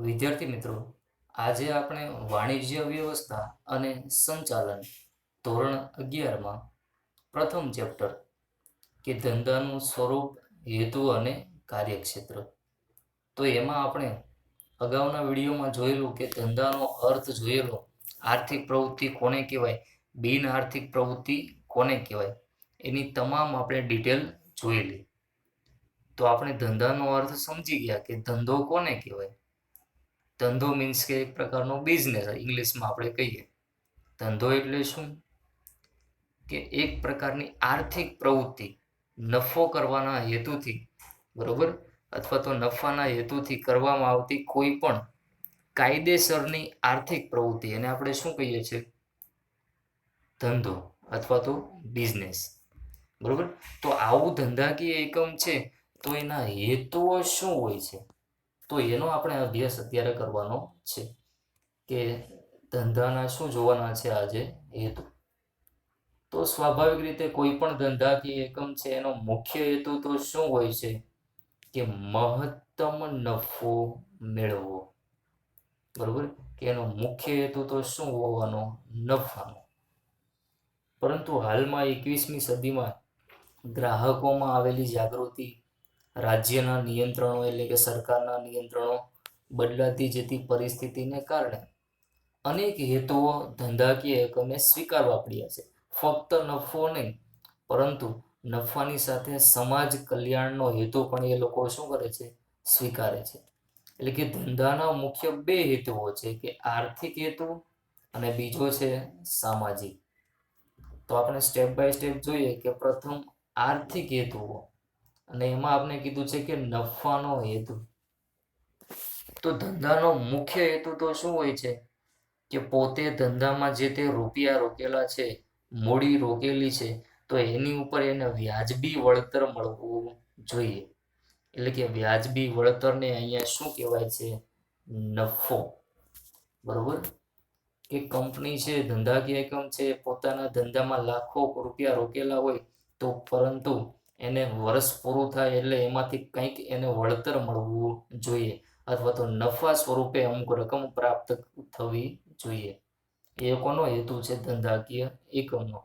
વિદ્યાર્થી મિત્રો, આજે આપણે વાણિજ્ય વ્યવસ્થા અને સંચાલન ધોરણ 11માં પ્રથમ ચેપ્ટર કે ધંધાનું સ્વરૂપ, હેતુ અને કાર્યક્ષેત્ર. તો એમાં આપણે અગાઉના વિડીયોમાં જોયેલું કે ધંધાનો અર્થ જોયેલો, આર્થિક પ્રવૃત્તિ કોને કહેવાય, બિન આર્થિક પ્રવૃત્તિ કોને કહેવાય, એની તમામ આપણે ડિટેલ જોયેલી. તો આપણે ધંધાનો અર્થ સમજી ગયા કે ધંધો કોને કહેવાય. ધંધો મીન્સ કે એક પ્રકારનો બિઝનેસ, ઇંગ્લિશમાં આપણે કહીએ. ધંધો એટલે શું? કે એક પ્રકારની આર્થિક પ્રવૃત્તિ નફો કરવાના હેતુથી, બરોબર, અથવા તો નફાના હેતુથી કરવામાં આવતી કોઈ પણ કાયદેસરની આર્થિક પ્રવૃત્તિ, એને આપણે શું કહીએ છીએ? ધંધો અથવા તો બિઝનેસ. બરોબર. તો આવું ધંધાકીય એકમ છે, તો એના હેતુઓ શું હોય છે? તો એનો આપણે અભ્યાસ અત્યારે કરવાનો છે કે ધંધાના શું જોવાના છે આજે હેતુ. તો સ્વાભાવિક રીતે કોઈ પણ ધંધાકીય એકમ છે એનો મુખ્ય હેતુ તો શું હોય છે? કે મહત્તમ નફો મેળવવો. બરોબર. કે એનો મુખ્ય હેતુ તો શું હોવાનો? નફાનો. પરંતુ હાલમાં 21મી સદીમાં ગ્રાહકોમાં આવેલી જાગૃતિ, રાજ્યના નિયંત્રણો એટલે કે સરકારના નિયંત્રણો, બદલાતી જતી પરિસ્થિતિને કારણે અનેક હેતુઓ ધંધાકીય એકમે સ્વીકારવા પડ્યા છે. ફક્ત નફો નહીં, પરંતુ નફાની સાથે સમાજ કલ્યાણનો હેતુ પણ એ લોકો શું કરે છે? સ્વીકારે છે. એટલે કે ધંધાના મુખ્ય બે હેતુઓ છે, કે આર્થિક હેતુ અને બીજો છે સામાજિક. તો આપણે સ્ટેપ બાય સ્ટેપ જોઈએ કે પ્રથમ આર્થિક હેતુઓ, અને એમાં આપણે કીધું છે કે નફાનો હેતુ. તો ધંધાનો મુખ્ય હેતુ તો શું હોય છે? કે પોતે ધંધામાં જે તે રૂપિયા રોકેલા છે, મૂડી રોકેલી છે, તો એની ઉપર એને વ્યાજબી વળતર મળવું જોઈએ. એટલે કે વ્યાજબી વળતરને અહીંયા શું કહેવાય છે? નફો. બરોબર. કે કંપની છે, ધંધાકીય એકમ છે, પોતાના ધંધામાં લાખો રૂપિયા રોકેલા હોય, તો પરંતુ એને વર્ષ પૂરું થાય એટલે એમાંથી કંઈક એને વળતર મળવું જોઈએ, અથવા તો નફા સ્વરૂપે અમુક રકમ પ્રાપ્ત થવી જોઈએ. એ કોનો હેતુ છે? ધંધાકીય એકમનો.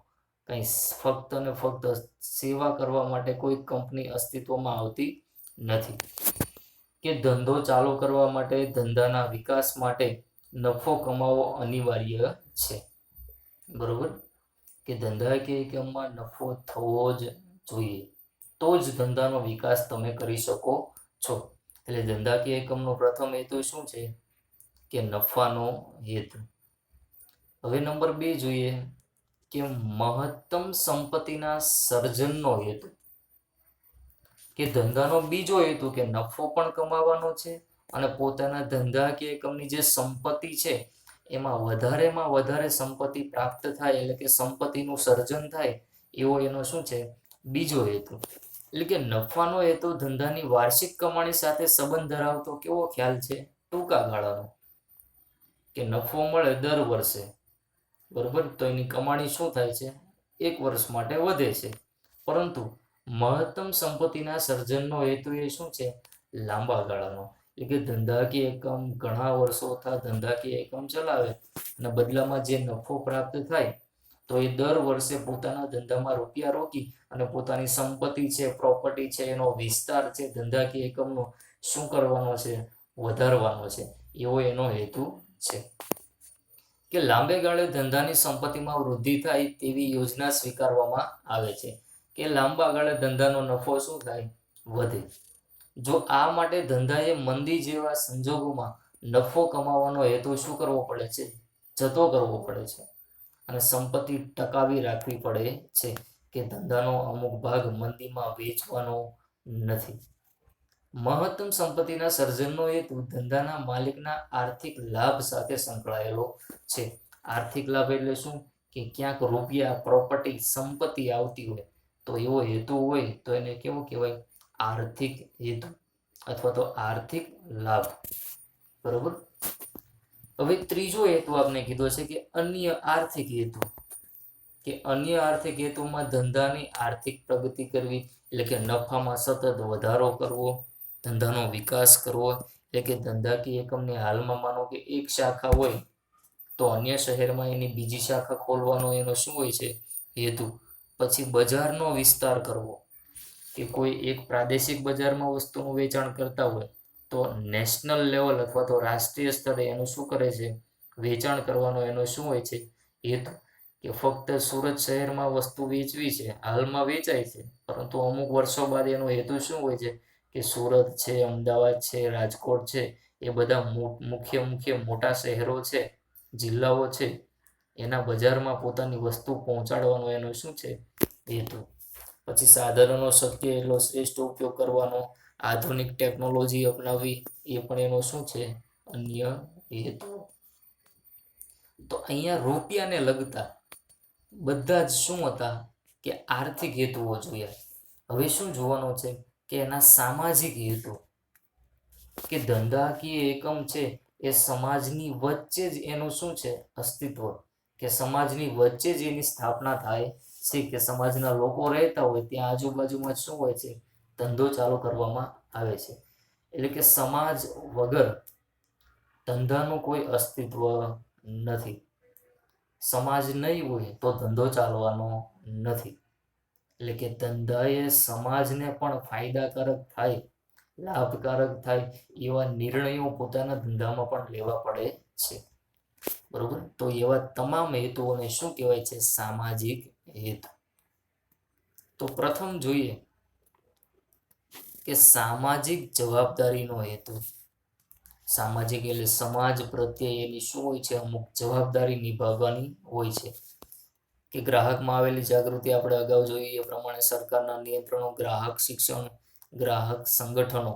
કંઈ ફક્ત ને ફક્ત સેવા કરવા માટે કોઈ કંપની અસ્તિત્વમાં આવતી નથી. કે ધંધો ચાલુ કરવા માટે, ધંધાના વિકાસ માટે નફો કમાવવો અનિવાર્ય છે. બરોબર. કે ધંધાકીય એકમમાં નફો થવો જ જોઈએ, તો જ ધંધાનો વિકાસ તમે કરી શકો છો. એટલે ધંધાકીય એકમનો પ્રથમ હેતુ શું છે? કે નફાનો હેતુ. હવે નંબર 2 જોઈએ કે મહત્તમ સંપત્તિના સર્જનનો હેતુ. કે ધંધાનો બીજો હેતુ કે નફો પણ કમાવાનો છે, અને પોતાના ધંધાકીય એકમની જે સંપત્તિ છે એમાં વધારેમાં વધારે સંપત્તિ પ્રાપ્ત થાય, એટલે કે સંપત્તિનું સર્જન થાય, એવો એનો શું છે? બીજો હેતુ. એટલે કે નફાનો હેતુ ધંધાની વાર્ષિક કમાણી સાથે સંબંધ ધરાવતો કેવો ખ્યાલ છે? ટૂંકા ગાળાનો. કે નફો મળે દર વર્ષે, બરોબર, તો એની કમાણી શું થાય છે? એક વર્ષ માટે વધે છે. પરંતુ મહત્તમ સંપત્તિના સર્જનનો હેતુ એ શું છે? લાંબા ગાળાનો. એટલે કે ધંધાકીય એકમ ઘણા વર્ષો ધંધાકીય એકમ ચલાવે, અને બદલામાં જે નફો પ્રાપ્ત થાય, તો એ દર વર્ષે પોતાના ધંધામાં રૂપિયા રોકી અને પોતાની સંપત્તિ છે, પ્રોપર્ટી છે, એનો વિસ્તાર છે, ધંધાકીય એકમનો શું કરવાનો છે? વધારવાનો છે. એવો એનો હેતુ છે. કે લાંબે ગાળે ધંધાની સંપત્તિમાં વૃદ્ધિ થાય તેવી યોજના સ્વીકારવામાં આવે છે. કે લાંબા ગાળે ધંધાનો નફો શું થાય? વધે. જો આ માટે ધંધાએ મંદી જેવા સંજોગોમાં નફો કમાવાનો હેતુ શું કરવો પડે છે? જતો કરવો પડે છે. અને સંપત્તિ ટકાવી રાખવી પડે છે. કે ધંધાનો અમુક ભાગ મંદીમાં વેચવાનો નથી. મહત્તમ સંપત્તિના સર્જનનો હેતુ ધંધાના માલિકના આર્થિક લાભ સાથે સંકળાયેલો છે. આર્થિક લાભ એટલે શું? કે ક્યાંક રૂપિયા, પ્રોપર્ટી, સંપત્તિ આવતી હોય, તો એવો હેતુ હોય તો એને કેવો કહેવાય? આર્થિક હેતુ અથવા તો આર્થિક લાભ. બરોબર. હવે ત્રીજો હેતુ આપણે કીધો છે કે અન્ય આર્થિક હેતુ. કે અન્ય આર્થિક હેતુમાં ધંધાની આર્થિક પ્રગતિ કરવી, એટલે કે નફામાં સતત વધારો કરવો, ધંધાનો વિકાસ કરવો, એટલે કે ધંધાકીય એકમની હાલમાં માનો કે એક શાખા હોય તો અન્ય શહેરમાં એની બીજી શાખા ખોલવાનો એનો શું હોય છે હેતુ. પછી બજારનો વિસ્તાર કરવો, કે કોઈ એક પ્રાદેશિક બજારમાં વસ્તુનું વેચાણ કરતા હોય તો નેશનલ લેવલ અથવા તો રાષ્ટ્રીય સ્તરે એનું શું કરે છે, વેચાણ કરવાનો એનો શું હોય છે હેતુ. કે ફક્ત સુરત શહેરમાં વસ્તુ વેચવી છે, હાલમાં વેચાય છે, પરંતુ અમુક વર્ષો બાદ એનો હેતુ શું હોય છે કે સુરત છે, અમદાવાદ છે, રાજકોટ છે, એ બધા મુખ્ય મોટા શહેરો છે, જિલ્લાઓ છે, એના બજારમાં પોતાની વસ્તુ પહોંચાડવાનો એનો શું છે હેતુ. પછી સાધનોનો શક્ય એટલો શ્રેષ્ઠ ઉપયોગ કરવાનો, આધુનિક ટેકનોલોજી અપનાવવી, એ પણ એનો શું છે અન્ય હેતુ. તો અહીંયા રૂપિયાને લગતા બધા જ શું હતા કે આર્થિક હેતુઓ જોયા. હવે શું જોવાનો છે કે એના સામાજિક હેતુ, કે ધંધાકીય એકમ છે એ સમાજની વચ્ચે જ એનું શું છે અસ્તિત્વ, કે સમાજની વચ્ચે જ એની સ્થાપના થાય છે, કે સમાજના લોકો રહેતા હોય ત્યાં આજુબાજુમાં શું હોય છે, ધંધો ચાલુ કરવામાં આવે છે. એટલે કે સમાજ વગર ધંધાનું કોઈ અસ્તિત્વ નથી. સમાજ નહીં હોય તો ધંધો ચાલવાનો નથી. એટલે કે ધંધાએ સમાજને પણ ફાયદાકારક થાય, લાભકારક થાય એવા નિર્ણયો પોતાના ધંધામાં પણ લેવા પડે છે. બરોબર, તો એવા તમામ હેતુઓને શું કહેવાય છે, સામાજિક હેતુ. તો પ્રથમ જોઈએ કે સામાજિક જવાબદારીનો હેતુ. સામાજિક એટલે સમાજ પ્રત્યે એની શું હોય છે, અમુક જવાબદારી નિભાવવાની હોય છે. કે ગ્રાહકમાં આવેલી જાગૃતિ આપણે અગાઉ જોઈએ એ પ્રમાણે સરકારના નિયંત્રણો, ગ્રાહક શિક્ષણ, ગ્રાહક સંગઠનો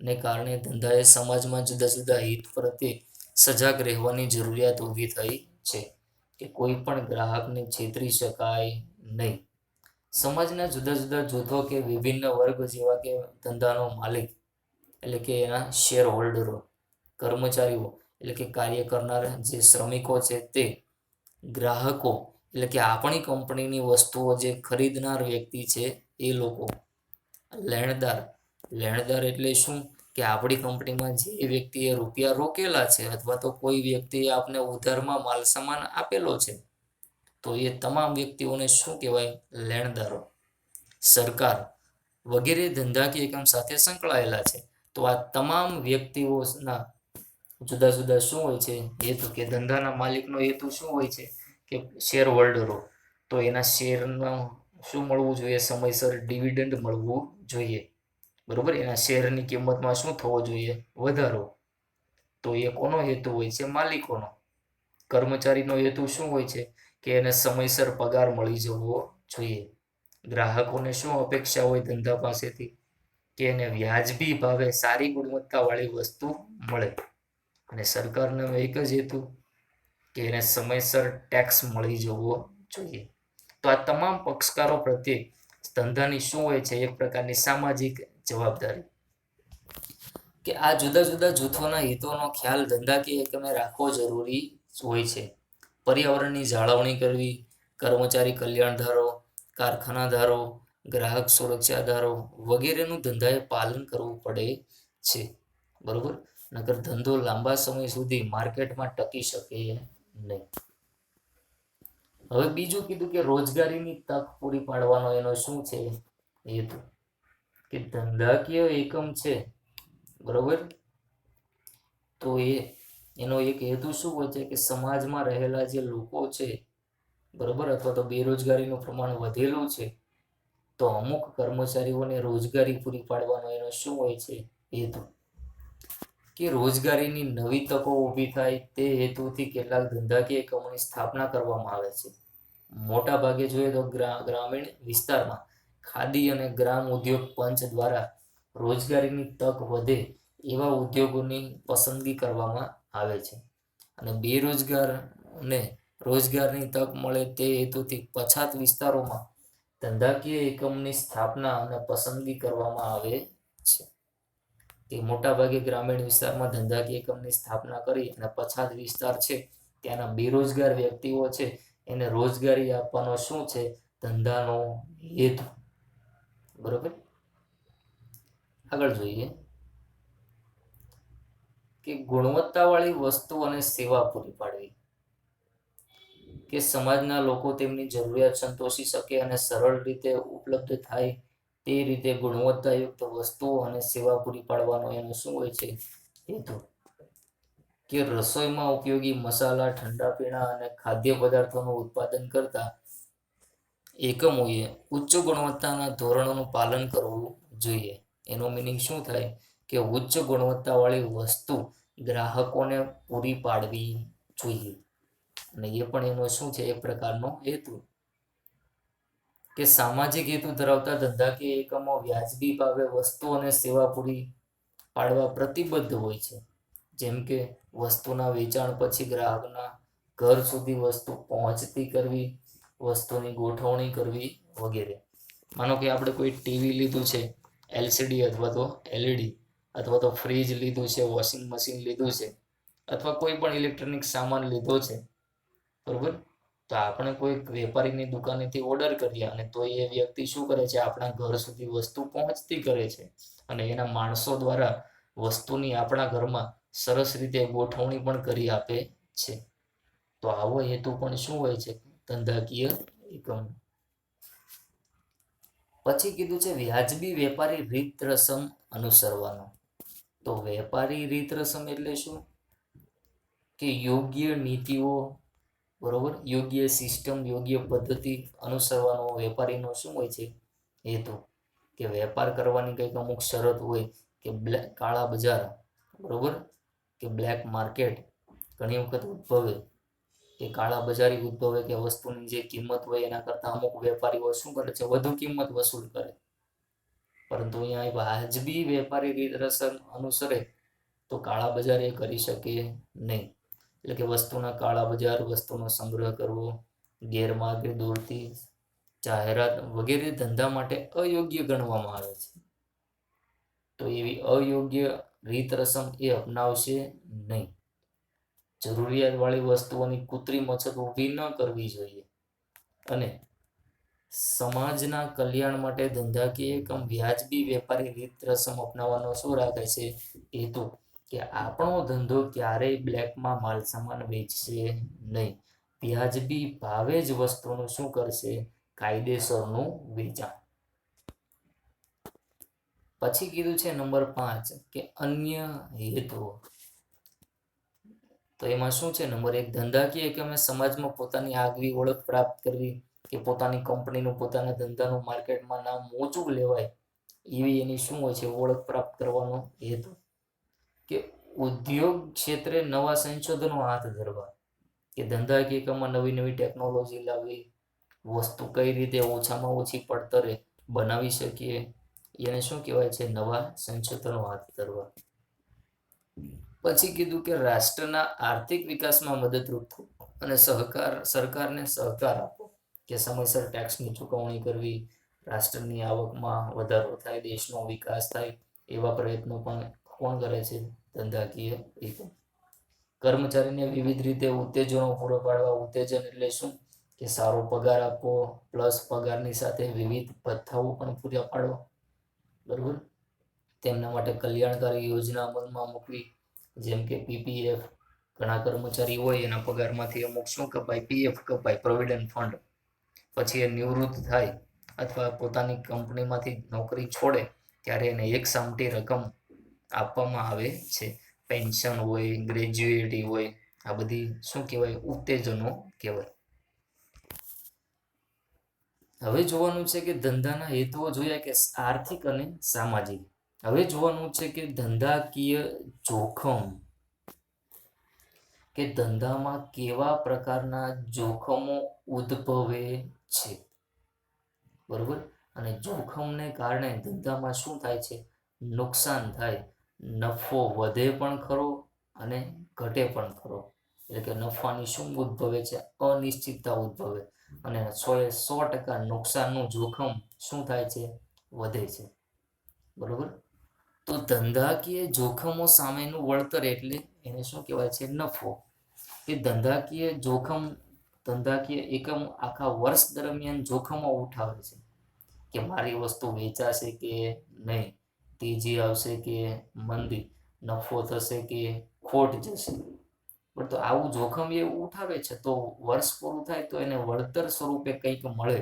ને કારણે ધંધાએ સમાજમાં જુદા જુદા હિત પ્રત્યે સજાગ રહેવાની જરૂરિયાત ઊભી થઈ છે. કે કોઈ પણ ગ્રાહકને છેતરી શકાય નહીં. સમાજના જુદા જુદા જૂથો કે વિભિન્ન વર્ગ જેવા કે ધંધાનો માલિક એટલે કે એના શેર હોલ્ડરો, કર્મચારીઓ એટલે કે કાર્ય કરનાર જે શ્રમિકો છે તે, ગ્રાહકો એટલે કે આપણી કંપનીની વસ્તુઓ જે ખરીદનાર વ્યક્તિ છે એ લોકો, લેણદાર, લેણદાર એટલે શું કે આપણી કંપનીમાં જે વ્યક્તિએ રૂપિયા રોકેલા છે અથવા તો કોઈ વ્યક્તિએ આપને ઉધારમાં માલ સામાન આપેલો છે તો એ તમામ વ્યક્તિઓને શું કહેવાય, લેણદારો. સરકાર વગેરે ધંધાકીય એકમ સાથે સંકળાયેલા છે. તો આ તમામ વ્યક્તિઓના જુદા જુદા શું હોય છે હેતુ, કે ધંધાના માલિકનો હેતુ શું હોય છે કે શેર હોલ્ડરો, તો એના શેરનું શું મળવું જોઈએ, સમયસર ડિવિડન્ડ મળવું જોઈએ. બરોબર, એના શેરની કિંમતમાં શું થવો જોઈએ, વધારો. તો એ કોનો હેતુ હોય છે, માલિકોનો. કર્મચારીનો હેતુ શું હોય છે કે એને સમયસર પગાર મળી જવો જોઈએ. ગ્રાહકોને શું અપેક્ષા હોય ધંધા પાસેથી, કે એને વ્યાજબી ભાવે સારી ગુણવત્તાવાળી વસ્તુ મળે. અને સરકારનો એક જ હેતુ કે એને સમયસર ટેક્સ મળી જવો જોઈએ. તો આ તમામ પક્ષકારો પ્રત્યે ધંધાની શું હોય છે, એક પ્રકારની સામાજિક જવાબદારી. કે આ જુદા જુદા જૂથોના હિતોનો ખ્યાલ ધંધાકીય એકમે રાખવો જરૂરી હોય છે. પર્યાવરણની જાળવણી કરવી, કર્મચારી કલ્યાણ ધારો, કારખાના ધારો, ગ્રાહક સુરક્ષા ધારો વગેરેનું ધંધાએ પાલન કરવું પડે છે. બરોબર, નકર ધંધો લાંબા સમય સુધી માર્કેટમાં ટકી શકે નહીં. હવે બીજું કીધું કે રોજગારીની તક પૂરી પાડવાનો એનો શું છે હેતુ. કે ધંધાકીય એકમ છે, બરોબર, તો એનો એક હેતુ શું હોય છે કે સમાજમાં રહેલા જે લોકો છે, બરોબર, અથવા તો બેરોજગારીનું પ્રમાણ વધેલું છે તો અમુક કર્મચારીઓને રોજગારી પૂરી પાડવાનો એનો શું હોય છે હેતુ. કે રોજગારીની નવી તકો ઊભી થાય તે હેતુથી કેટલાક ધંધાકીય એકમોની સ્થાપના કરવામાં આવે છે. મોટા ભાગે જોઈએ તો ગ્રામીણ વિસ્તારમાં ખાદી અને ગ્રામ ઉદ્યોગ પંચ દ્વારા રોજગારીની તક વધે એવા ઉદ્યોગોની પસંદગી કરવામાં આવે છે. અને બેરોજગારને રોજગારની તક મળે તે હેતુથી પછાત વિસ્તારોમાં ધંધાકીય એકમની સ્થાપના અને પસંદગી કરવામાં આવે છે. તે મોટાભાગે ગ્રામીણ વિસ્તારમાં ધંધાકીય એકમની સ્થાપના કરી અને પછાત વિસ્તાર છે ત્યાંના બેરોજગાર વ્યક્તિઓ છે એને રોજગારી આપવાનો શું છે, ધંધાનો હેતુ. બરોબર, આગળ જોઈએ કે ગુણવત્તાવાળી વસ્તુ અને સેવા પૂરી પાડવી, કે સમાજના લોકો તેમની જરૂરિયાત સંતોષી શકે અને સરળ રીતે ઉપલબ્ધ થાય તે રીતે ગુણવત્તાયુક્ત વસ્તુઓ અને સેવા પૂરી પાડવાનો એનો શું હોય છે હેતુ. કે રસોઈમાં ઉપયોગી મસાલા, ઠંડા પીણા અને ખાદ્ય પદાર્થોનું ઉત્પાદન કરતા એકમોએ ઉચ્ચ ગુણવત્તાના ધોરણોનું પાલન કરવું જોઈએ. એનો મિનિંગ શું થાય કે ઉચ્ચ ગુણવત્તાવાળી વસ્તુ ગ્રાહકોને પૂરી પાડવી જોઈએ. અને એ પણ એનો શું છે, એક પ્રકારનો હેતુ. કે સામાજિક હેતુ ધરાવતા ધંધાકીય એકમો વ્યાજબી ભાવે વસ્તુ અને સેવા પૂરી પાડવા પ્રતિબદ્ધ હોય છે. જેમ કે વસ્તુના વેચાણ પછી ગ્રાહકના ઘર સુધી વસ્તુ પહોંચતી કરવી, વસ્તુની ગોઠવણી કરવી વગેરે. માનો કે આપણે કોઈ ટીવી લીધું છે, LCD અથવા તો LED, અથવા તો ફ્રીજ લીધું છે, વોશિંગ મશીન લીધું છે, અથવા કોઈ પણ ઇલેક્ટ્રોનિક સામાન લીધો છે, બરોબર. તો આપણે કોઈ વેપારીની દુકાનેથી ઓર્ડર કરીએ અને તો એ વ્યક્તિ શું કરે છે, આપણા ઘર સુધી વસ્તુ પહોંચતી કરે છે અને એના માણસો દ્વારા વસ્તુની આપણા ઘરમાં સરસ રીતે ગોઠવણી પણ કરી આપે છે. તો આવો હેતુ પણ શું હોય છે, ધંધાકીય એકમ. પછી કીધું છે વ્યાજબી વેપારી રીત રસમ અનુસરવાનો. તો વેપારી રીત રસમ એટલે શું, કે યોગ્ય નીતિઓ, બરોબર, યોગ્ય સિસ્ટમ, યોગ્ય પદ્ધતિ અનુસરવાનો વેપારીનો શું હોય છે હેતુ. કે વેપાર કરવાની કંઈક અમુક શરત હોય, કે કાળા બજાર, બરોબર, કે બ્લેક માર્કેટ ઘણી વખત ઉદ્ભવે, કે કાળા બજારી ઉદ્ભવે, કે વસ્તુની જે કિંમત હોય એના કરતાં અમુક વેપારીઓ શું કરે છે, વધુ કિંમત વસૂલ કરે. પરંતુ અહીંયા વાજબી વેપારી રીત રસમ અનુસરે તો કાળા બજાર એ કરી શકે નહીં. એટલે કે વસ્તુના કાળા બજાર, વસ્તુનો સંગ્રહ કરવો, ગેરમાર્ગે દોરતી જાહેરાત વગેરે ધંધા માટે અયોગ્ય ગણવામાં આવે છે. તો એવી અયોગ્ય રીત રસમ એ અપનાવશે નહીં. જરૂરિયાતવાળી વસ્તુઓની કૃત્રિમ અછત ઊભી ન કરવી જોઈએ. અને સમાજના કલ્યાણ માટે ધંધાકીય એકમ વ્યાજબી વેપારી રીત રસમ અપનાવવાનો શું રાખે છે હેતુ. કે આપણો ધંધો ક્યારેય બ્લેકમાં માલ સામાન વેચશે નહીં. વ્યાજબી ભાવે જ વસ્તુનું શું કરશે, કાયદેસરનું વેચાણ. પછી કીધું છે નંબર 5 કે અન્ય હેતુઓ. તો એમાં શું છે, નંબર 1 ધંધાકીય એકમે સમાજમાં પોતાની આગવી ઓળખ પ્રાપ્ત કરવી, કે પોતાની કંપનીનું, પોતાના ધંધાનું માર્કેટમાં નામ ઊંચું લેવાય એવી એની શું હોય છે, ઓળખ પ્રાપ્ત કરવાનો હેતુ. કે ઉદ્યોગ ક્ષેત્રે નવા સંશોધનો હાથ ધરવા, કે ધંધાકીય એકમમાં નવી નવી ટેકનોલોજી લાવવી, વસ્તુ કઈ રીતે ઓછામાં ઓછી પડતરે બનાવી શકીએ એને શું કહેવાય છે, નવા સંશોધનો હાથ ધરવા. પછી કીધું કે રાષ્ટ્રના આર્થિક વિકાસમાં મદદરૂપ થવું અને સરકારને સહકાર આપવો, કે સમયસર ટેક્સની ચૂકવણી કરવી, રાષ્ટ્રની આવકમાં વધારો થાય, દેશનો વિકાસ થાય એવા પ્રયત્નો પણ કોણ કરે છે, ધંધાકીય એકમ. કર્મચારીને વિવિધ રીતે ઉત્તેજનો પૂરો પાડવા. ઉત્તેજન એટલે શું, કે સારો પગાર આપવો, પ્લસ પગારની સાથે વિવિધ ભથ્થાઓ પણ પૂરા પાડવા, બરોબર. તેમના માટે કલ્યાણકારી યોજના અમલમાં મૂકવી, જેમ કે PPF. ઘણા કર્મચારી હોય એના પગારમાંથી અમુક શું કપાય, PF કપાય, પ્રોવિડન્ટ ફંડ. પછી એ નિવૃત્ત થાય અથવા પોતાની કંપનીમાંથી નોકરી છોડે ત્યારે એને એક સામટી રકમ આપવામાં આવે છે. પેન્શન હોય, ગ્રેજ્યુએટી હોય, આ બધી શું કહેવાય, ઉત્તેજનો કહેવાય. હવે જોવાનું છે કે ધંધાના હેતુઓ જોયા, કે આર્થિક અને સામાજિક. હવે જોવાનું છે કે ધંધાકીય જોખમ, કે ધંધામાં કેવા પ્રકારના જોખમો ઉદ્ભવે છે, બરોબર. અને જોખમને કારણે ધંધામાં શું થાય છે, નુકસાન થાય. નફો વધે પણ ખરો અને ઘટે પણ ખરો. એટલે કે નફાની શું ઉદ્ભવે છે, અનિશ્ચિતતા ઉદ્ભવે. અને 100% નુકસાનનું જોખમ શું થાય છે, વધે છે, બરોબર. તો ધંધાકીય જોખમો સામેનું વળતર એટલે એને શું કહેવાય છે, નફો. કે ધંધાકીય એકમ આખા વર્ષ દરમિયાન જોખમો ઉઠાવે છે, કે મારી વસ્તુ વેચાશે કે નહીં, તેજી આવશે કે મંદી, નફો થશે કે ખોટ જશે. પણ તો આવું જોખમ એ ઉઠાવે છે તો વર્ષ પૂરું થાય તો એને વળતર સ્વરૂપે કંઈક મળે,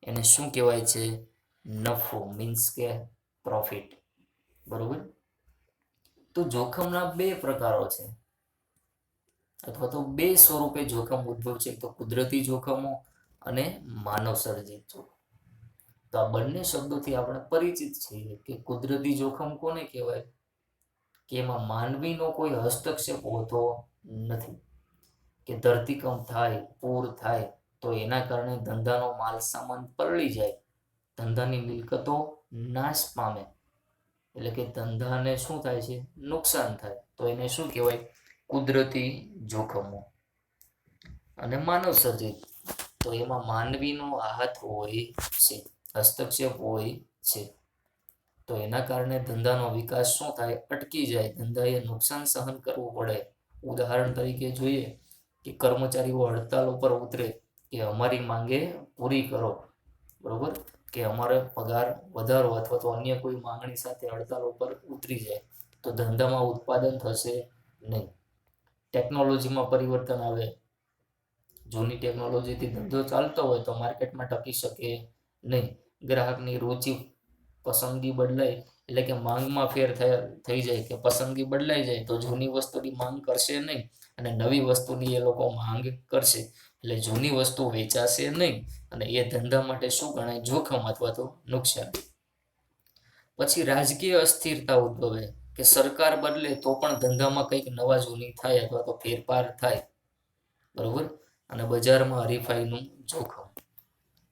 એને શું કહેવાય છે? નફો, મીન્સ કે પ્રોફિટ. બરોબર. તો જોખમના બે પ્રકારો છે, અથવા તો બે સ્વરૂપે જોખમ ઉદ્ભવ છે, તો કુદરતી જોખમો અને માનવ સર્જિત જોખમ. તો આ બંને શબ્દોથી આપણે પરિચિત છીએ કે કુદરતી જોખમ કોને કહેવાય? કે એમાં માનવીનો કોઈ હસ્તક્ષેપ હોતો નથી. કે ધરતીકંપ થાય, પૂર થાય તો એના કારણે ધંધાનો માલ સામાન પલળી જાય, ધંધાની મિલકતો નાશ પામે, એટલે કે ધંધાને શું થાય છે? નુકસાન થાય. તો એને શું કહેવાય? કુદરતી જોખમો. અને માનવ સર્જિત, તો એમાં માનવીનો હાથ હોય છે, હસ્તક્ષેપ હોય છે. તો એના કારણે ધંધાનો વિકાસ શું થાય? અટકી જાય, ધંધાએ નુકસાન સહન કરવું પડે. ઉદાહરણ તરીકે જોઈએ કે કર્મચારીઓ હડતાલ ઉપર ઉતરે કે અમારી માંગે પૂરી કરો, બરોબર, કે અમારે પગાર વધારો, અથવા તો અન્ય કોઈ માંગણી સાથે હડતાલ ઉપર ઉતરી જાય તો ધંધામાં ઉત્પાદન થશે નહીં. ટેકનોલોજીમાં પરિવર્તન આવે, જૂની ટેકનોલોજીથી ધંધો ચાલતો હોય તો માર્કેટમાં ટકી શકે નહીં. ગ્રાહકની રુચિ પસંદગી બદલાય, એટલે કે માંગમાં ફેર થઈ જાય, કે પસંદગી બદલાઈ જાય તો જૂની વસ્તુની માંગ કરશે નહીં અને નવી વસ્તુની એ લોકો માંગ કરશે, એટલે જૂની વસ્તુ વેચાશે નહીં અને એ ધંધા માટે શું ગણાય? જોખમ અથવા તો નુકસાન. પછી રાજકીય અસ્થિરતા ઉદ્ભવે, કે સરકાર બદલે તો પણ ધંધામાં કંઈક નવા જૂની થાય અથવા તો ફેરફાર થાય, બરોબર. અને બજારમાં હરીફાઈનું જોખમ,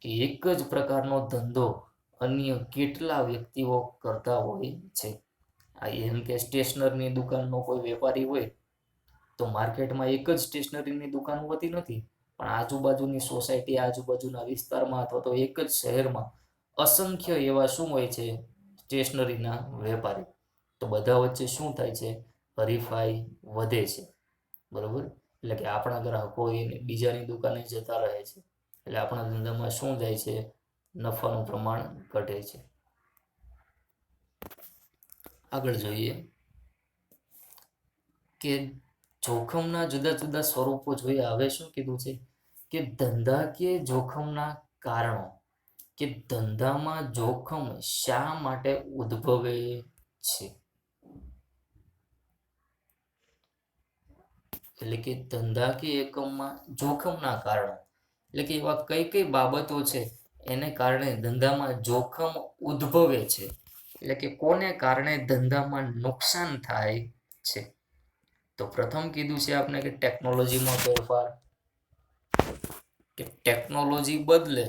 કે એક જ પ્રકારનો ધંધો અન્ય કેટલા વ્યક્તિઓ કરતા હોય છે. આ એમ કે સ્ટેશનરીની દુકાનનો કોઈ વેપારી હોય તો માર્કેટમાં એક જ સ્ટેશનરીની દુકાન હોતી નથી, પણ આજુબાજુની સોસાયટી, આજુબાજુના વિસ્તારમાં અથવા તો એક જ શહેરમાં અસંખ્ય એવા શું હોય છે? સ્ટેશનરીના વેપારી. તો બધા વચ્ચે શું થાય છે? હરીફાઈ વધે છે, બરોબર. એટલે કે આપણા ગ્રાહકો એને બીજાની દુકાને જતા રહે છે, એટલે આપણા ધંધામાં શું થાય છે? નફાનું પ્રમાણ ઘટે છે. આગળ જોઈએ કે જોખમના જુદા જુદા સ્વરૂપો જોઈએ. હવે શું કીધું છે? કે ધંધાકીય જોખમના કારણો, કે ધંધામાં જોખમ શા માટે ઉદ્ભવે છે. એટલે કે ધંધાકીય એકમમાં જોખમના કારણો, એટલે કે એવા કઈ કઈ બાબતો છે એને કારણે ધંધામાં જોખમ ઉદ્ભવે છે, એટલે કે કોને કારણે ધંધામાં નુકસાન થાય છે. તો પ્રથમ કીધું છે આપણે કે ટેકનોલોજીમાં ફેરફાર, કે ટેકનોલોજી બદલે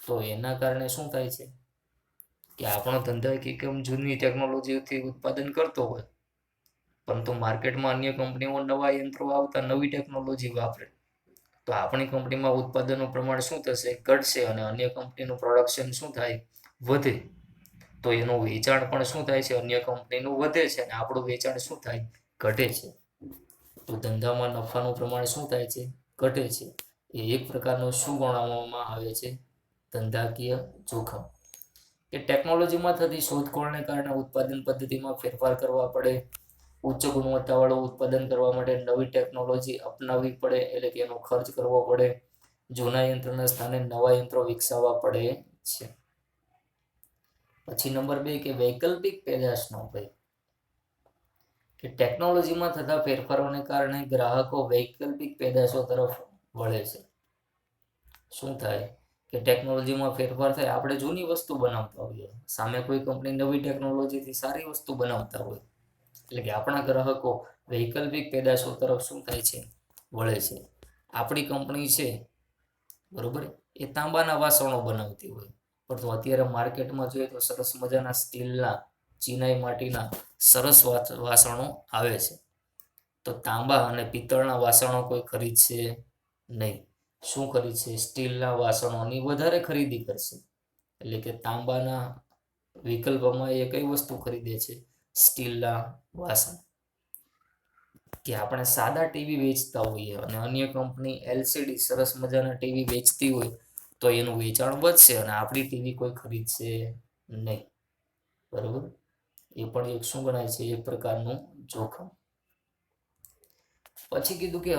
તો એના કારણે શું થાય છે? કે આપણો ધંધો એકમ જૂની ટેકનોલોજીથી ઉત્પાદન કરતો હોય, પરંતુ માર્કેટમાં અન્ય કંપનીઓ નવા યંત્રો આવતા નવી ટેકનોલોજી વાપરે તો આપણી કંપનીમાં ઉત્પાદનનું પ્રમાણ શું થશે? ઘટશે. અને અન્ય કંપનીનું પ્રોડક્શન શું થાય? વધે. તો એનું વેચાણ પણ શું થાય છે? અન્ય કંપનીનું વધે છે અને આપણું વેચાણ શું થાય? ઘટે છે. તો ધંધામાં નફાનું પ્રમાણ શું થાય છે? ઘટે છે. એ એક પ્રકારનું શું ગણવામાં આવે છે? ધંધાકીય જોખમ. કે ટેકનોલોજીમાં થતી શોધખોળને કારણે ઉત્પાદન પદ્ધતિમાં ફેરફાર કરવા પડે, ઉચ્ચ ગુણવત્તાવાળું ઉત્પાદન કરવા માટે નવી ટેકનોલોજી અપનાવવી પડે, એટલે કે એનો ખર્ચ કરવો પડે. જૂના યંત્રોના સ્થાને નવા યંત્રો વિકસાવવા પડે છે. પછી નંબર 2 કે વૈકલ્પિક પેદાશનો ભય, કે ટેકનોલોજીમાં થતા ફેરફારોને કારણે ગ્રાહકો વૈકલ્પિક પેદાશો તરફ વળે છે. શું થાય? કે ટેકનોલોજીમાં ફેરફાર થાય, આપણે જૂની વસ્તુ બનાવતા હોઈએ, સામે કોઈ કંપની નવી ટેકનોલોજીથી સારી વસ્તુ બનાવતા હોય, એટલે કે આપણા ગ્રાહકો વૈકલ્પિક પેદાશો તરફ શું થાય છે? વળે છે. આપણી કંપની છે, બરોબર, એ તાંબાના વાસણો બનાવતી હોય, પરંતુ અત્યારે માર્કેટમાં જોઈએ તો સરસ મજાના સ્ટીલના, ચિનાઈ માટીના સરસ વાસણો આવે છે. તો તાંબા અને પિત્તળના વાસણો કોઈ ખરીદશે નહીં. શું ખરીદશે? સ્ટીલના વાસણોની વધારે ખરીદી કરશે. એટલે કે તાંબાના વિકલ્પમાં એ કઈ વસ્તુ ખરીદે છે? સ્ટીલના વાસણ. કે આપણે સાદા ટીવી વેચતા હોઈએ અને અન્ય કંપની એલસીડી સરસ મજાના ટીવી વેચતી હોય તો એનું વેચાણ વધશે અને આપણી ટીવી કોઈ ખરીદશે નહીં, બરોબર. એ પણ એક શું ગણાય છે? એક પ્રકારનું જોખમ. પછી કીધું કે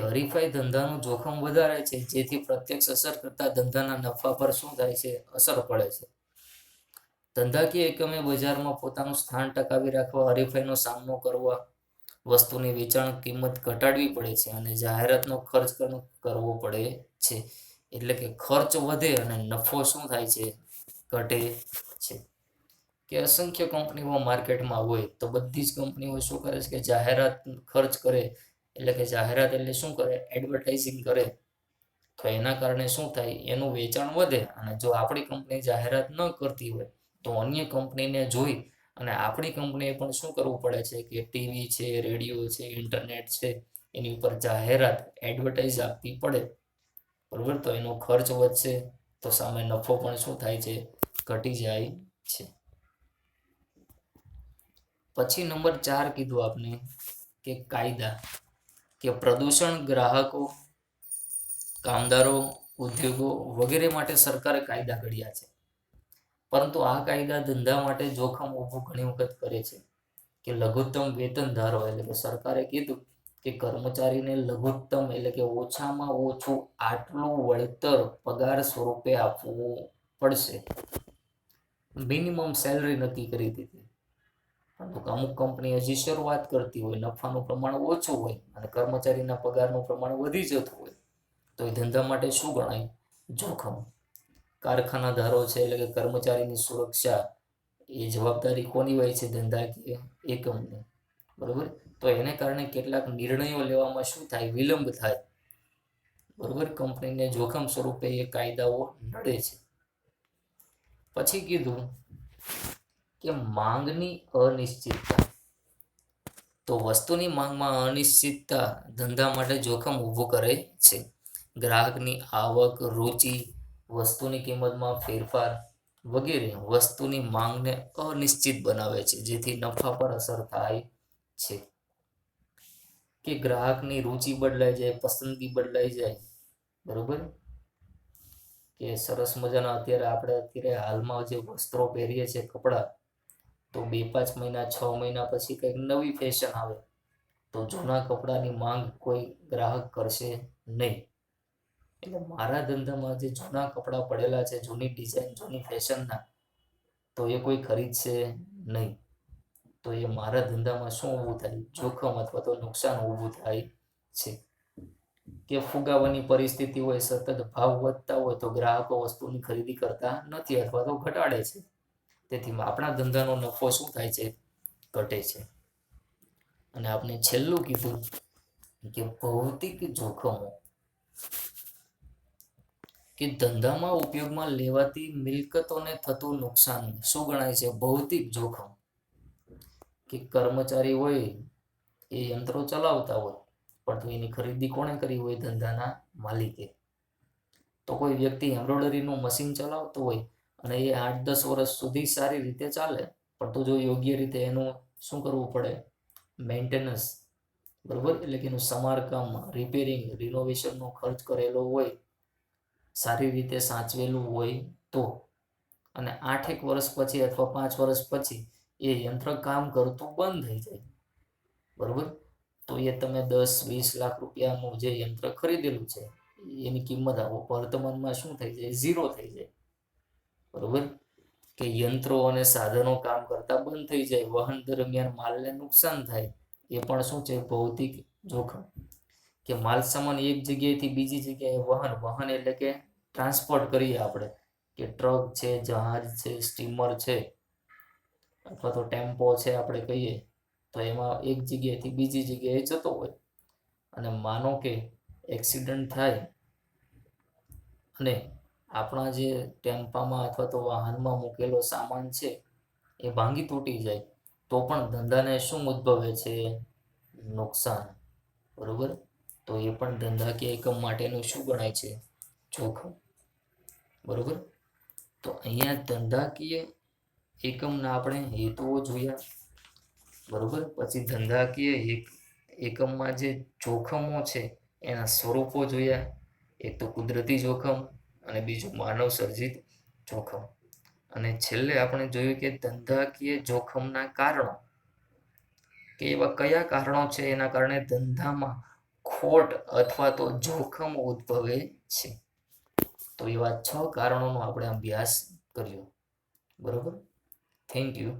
હરીફાઈ ધંધાનું જોખમ વધારે છે, જેથી પ્રત્યક્ષ અસર કરતા ધંધાના નફા પર શું થાય છે? અસર પડે છે. ધંધાકીય એકમે બજારમાં પોતાનું સ્થાન ટકાવી રાખવા હરીફાઈનો સામનો કરવા, વસ્તુની વેચાણ કિંમત ઘટાડવી પડે છે અને જાહેરાતનો ખર્ચ કરવો પડે છે. એટલે કે ખર્ચ વધે અને નફો શું થાય છે? ઘટે છે. કે અસંખ્ય કંપનીઓ માર્કેટમાં હોય તો બધી જ કંપનીઓ શું કરે છે? કે જાહેરાત ખર્ચ કરે. એટલે કે જાહેરાત એટલે શું કરે? એડવર્ટાઇઝિંગ કરે. તો એના કારણે શું થાય? એનું વેચાણ વધે. અને જો આપણી કંપની જાહેરાત ન કરતી હોય તો અન્ય કંપનીને જોઈ અને આપણી કંપનીએ પણ શું કરવું પડે છે? કે ટીવી છે, રેડિયો છે, ઇન્ટરનેટ છે, એની ઉપર જાહેરાત એડવર્ટાઇઝ આપવી પડે. બરોબર? તો એનો ખર્ચ વધશે, તો સામે નફો પણ શું થાય છે? ઘટી જાય છે. પછી નંબર 4 કીધું આપણે કે કાયદા. કે પ્રદૂષણ, ગ્રાહકો, કામદારો, ઉદ્યોગો વગેરે માટે સરકારે કાયદા ઘડ્યા છે. પરંતુ આ કાયદા ધંધા માટે જોખમ ઊભું ઘણી વખત કરે છે. કે લઘુત્તમ વેતન ધારો, એટલે કે સરકારે કીધું કે કર્મચારીને લઘુત્તમ એટલે કે ઓછામાં ઓછું આટલું વળતર પગાર સ્વરૂપે આપવું પડશે. મિનિમમ સેલરી નક્કી કરી દીધી. પરંતુ અમુક કંપની હજી શરૂઆત કરતી હોય, નફાનું પ્રમાણ ઓછું હોય અને કર્મચારીના પગારનું પ્રમાણ વધી જતું હોય, તો એ ધંધા માટે શું ગણાય? જોખમ. કારખાનાદારો છે, એટલે કે કર્મચારીની સુરક્ષા, એ જવાબદારી કોની હોય છે? ધંધાકીય એકમની. બરોબર? તો એને કારણે કેટલાક નિર્ણયો લેવામાં શું થાય? વિલંબ થાય. બરોબર? કંપનીને જોખમ સ્વરૂપે એ કાયદાઓ નડે છે. પછી કીધું કે માંગની અનિશ્ચિતતા. તો વસ્તુની માંગમાં અનિશ્ચિતતા ધંધા માટે જોખમ ઊભું કરે છે. ગ્રાહકની આવક, રુચિ, વસ્તુની કિંમતમાં ફેરફાર વગેરે વસ્તુની માંગને અનિશ્ચિત બનાવે છે, જેથી નફા પર અસર થાય છે. કે ગ્રાહકની રુચિ બદલાઈ જાય, પસંદગી બદલાઈ જાય. બરોબર? કે સરસ મજાના અત્યારે હાલમાં જે વસ્ત્રો પહેરીએ છીએ, કપડાં, તો 2-5 મહિના, 6 મહિના પછી કંઈક નવી ફેશન આવે, તો જૂના કપડાની માંગ કોઈ ગ્રાહક કરશે નહીં. એટલે મારા ધંધામાં જે જૂના કપડાં પડેલા છે, જૂની ડિઝાઇન, જૂની ફેશનના, તો એ કોઈ ખરીદશે નહીં. તો એ મારા ધંધામાં શું ઊભું થાય? જોખમ અથવા તો નુકસાન ઊભું થાય છે. કે ફુગાવાની પરિસ્થિતિ હોય, સતત ભાવ વધતા હોય, તો ગ્રાહકો વસ્તુની ખરીદી કરતા નથી અથવા તો ઘટાડે છે. તેથી આપણા ધંધાનો નફો શું થાય છે? ઘટે છે. અને આપણે છેલ્લું કીધું કે ભૌતિક જોખમો. કે ધંધામાં ઉપયોગમાં લેવાતી મિલકતોને થતું નુકસાન શું ગણાય છે? ભૌતિક જોખમ. કે કર્મચારી હોય એ યંત્રો ચલાવતા હોય, પણ તો એની ખરીદી કોણે કરી હોય? ધંધાના માલિકે. તો કોઈ વ્યક્તિ એમ્બ્રોઇડરીનું મશીન ચલાવતો હોય અને એ 8-10 વર્ષ સુધી સારી રીતે ચાલે, પણ તો જો યોગ્ય રીતે એનું શું કરવું પડે? મેન્ટેનન્સ. બરોબર? એટલે કે એનું સમારકામ, રિપેરિંગ, રિનોવેશનનો ખર્ચ કરેલો હોય, સારી રીતે સાચવેલું હોય તો, અને 8 વર્ષ પછી અથવા 5 વર્ષ પછી એ યંત્ર કામ કરતું બંધ થઈ જાય. બરોબર? તો એ તમે 10-20 લાખ રૂપિયાનું જે યંત્ર ખરીદેલું છે, એની કિંમત વર્તમાનમાં શું થઈ જાય? ઝીરો થઈ જાય. બરોબર? કે યંત્રો અને સાધનો કામ કરતા બંધ થઈ જાય, વહન દરમિયાન માલને નુકસાન થાય, એ પણ શું છે? ભૌતિક જોખમ. કે માલ સામાન એક જગ્યાએથી બીજી જગ્યાએ વહન એટલે કે ટ્રાન્સપોર્ટ કરીએ આપણે, કે ટ્રક છે, જહાજ છે, સ્ટીમર છે, અથવા તો ટેમ્પો છે આપણે કહીએ, તો એમાં એક જગ્યાએથી બીજી જગ્યાએ જતો હોય, અને માનો કે એક્સિડન્ટ થાય અને આપણા જે ટેમ્પામાં અથવા તો વાહનમાં મૂકેલો સામાન છે એ ભાંગી તૂટી જાય, તો પણ ધંધાને શું ઉદ્ભવે છે? નુકસાન. બરોબર? તો એ પણ ધંધાકીય એકમ માટેનું શું ગણાય છે? જોખમ. બરોબર? તો અહીંયા ધંધાકીય એકમના આપણે હેતુઓ જોયા. બરોબર? પછી ધંધાકીય એકમમાં જે જોખમો છે એના સ્વરૂપો જોયા. એક તો કુદરતી જોખમ અને બીજું માનવ સર્જિત જોખમ. અને છેલ્લે આપણે જોયું કે ધંધાકીય જોખમના કારણો, કે એવા કયા કારણો છે એના કારણે ધંધામાં ખોટ અથવા તો જોખમ ઉદ્ભવે છે. તો એવા 6 કારણોનો આપણે અભ્યાસ કર્યો. બરોબર. Thank you.